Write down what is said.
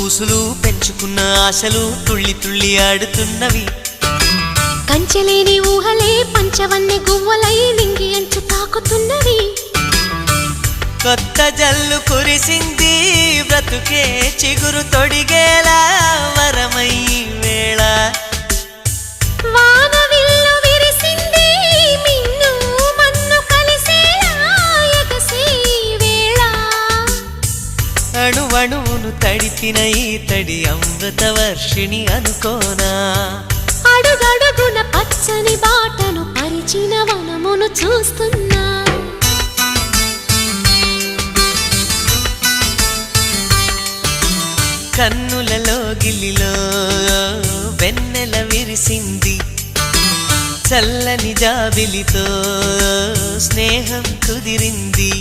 ఊసులు పెంచుకున్న ఆశలు తుళ్ళి తుళ్ళి ఆడుతున్నవి. కంచెలేని ఊహలే పంచవన్నె గువ్వలై నింగి అంచు తాకుతున్నవి. కొత్త జల్లు కురిసింది బ్రతుకే చిగురు తొడిగేలా వరమై వేళ. వానవిల్లు విరిసింది మిన్ను మన్ను కలిసేలా ఎగసే వేళ. అణువణువును తడిపిన ఈ తడి అమృత వర్షిణి అనుకోనా. అడుగడుగున పచ్చని బాటను పరిచిన వనమును చూస్తున్నా. కన్నులలో గిల్లిలో వెన్నెల విరిసింది. చల్లని జాబిలితో స్నేహం కుదిరింది.